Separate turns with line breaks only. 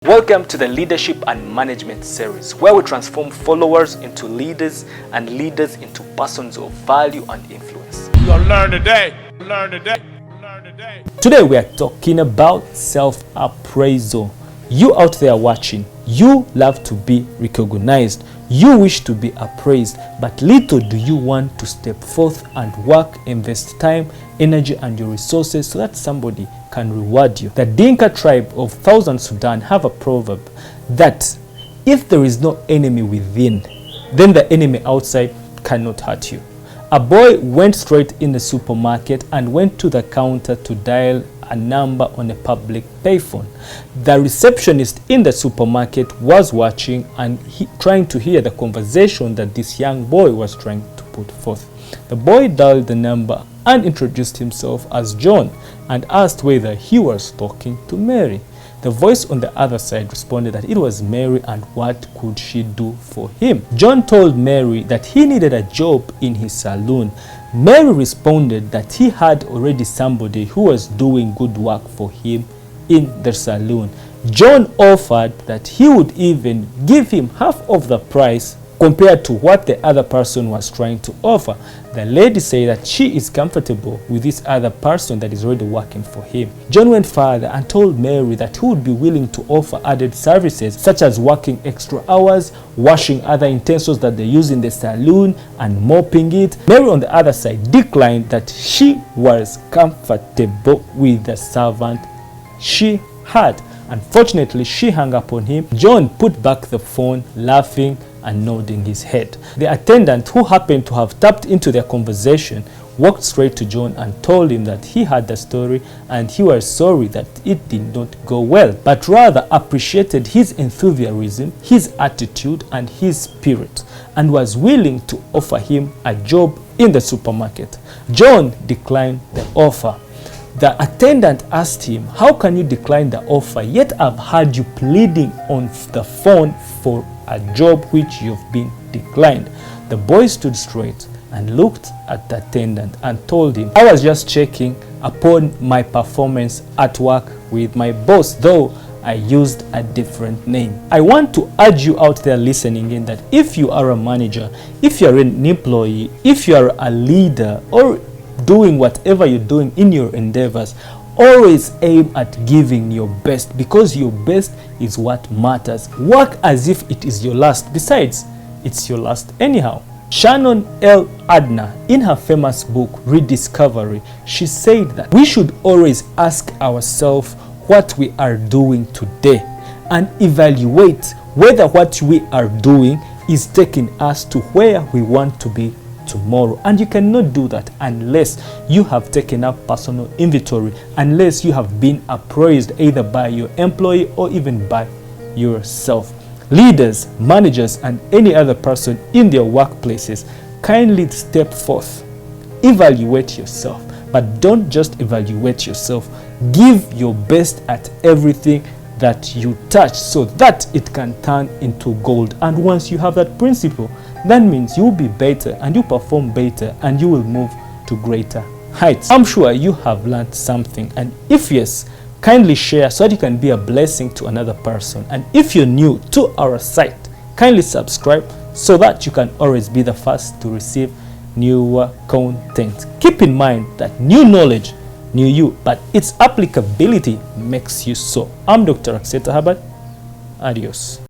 Welcome to the Leadership and Management series, where we transform followers into leaders and leaders into persons of value and influence.
You're gonna learn today. Learn today. Learn today.
Today we are talking about self-appraisal. You out there watching, you love to be recognized. You wish to be appraised, but little do you want to step forth and work, invest time, energy and your resources so that somebody can reward you. The Dinka tribe of Southern Sudan have a proverb that if there is no enemy within, then the enemy outside cannot hurt you. A boy went straight in the supermarket and went to the counter to dial a number on a public payphone. The receptionist in the supermarket was watching and trying to hear the conversation that this young boy was trying to put forth. The boy dialed the number and introduced himself as John and asked whether he was talking to Mary. The voice on the other side responded that it was Mary and what could she do for him. John told Mary that he needed a job in his saloon. Mary responded that he had already somebody who was doing good work for him in the saloon. John offered that he would even give him half of the price compared to what the other person was trying to offer. The lady said that she is comfortable with this other person that is already working for him. John went further and told Mary that he would be willing to offer added services such as working extra hours, washing other utensils that they use in the saloon and mopping it. Mary on the other side declined that she was comfortable with the servant she had. Unfortunately, she hung up on him. John put back the phone, laughing and nodding his head. The attendant, who happened to have tapped into their conversation, walked straight to John and told him that he had the story and he was sorry that it did not go well, but rather appreciated his enthusiasm, his attitude and his spirit, and was willing to offer him a job in the supermarket. John declined the offer. The attendant asked him, "How can you decline the offer? Yet I've heard you pleading on the phone for a job which you've been declined." The boy stood straight and looked at the attendant and told him, "I was just checking upon my performance at work with my boss, though I used a different name." I want to urge you out there listening in that if you are a manager, if you are an employee, if you are a leader or doing whatever you're doing in your endeavors, always aim at giving your best, because your best is what matters. Work as if it is your last. Besides, it's your last anyhow. Shannon L. Adner, in her famous book Rediscovery, she said that we should always ask ourselves what we are doing today and evaluate whether what we are doing is taking us to where we want to be tomorrow. And you cannot do that unless you have taken up personal inventory, unless you have been appraised either by your employee or even by yourself. Leaders, managers and any other person in their workplaces, kindly step forth, evaluate yourself, but don't just evaluate yourself. Give your best at everything that you touch so that it can turn into gold. And once you have that principle, that means you'll be better and you perform better and you will move to greater heights. I'm sure you have learned something, and if yes, kindly share so that you can be a blessing to another person. And if you're new to our site, kindly subscribe so that you can always be the first to receive newer content. Keep in mind that new knowledge, new you, but its applicability makes you so. I'm Dr. Rwakiseta Herbert. Adios.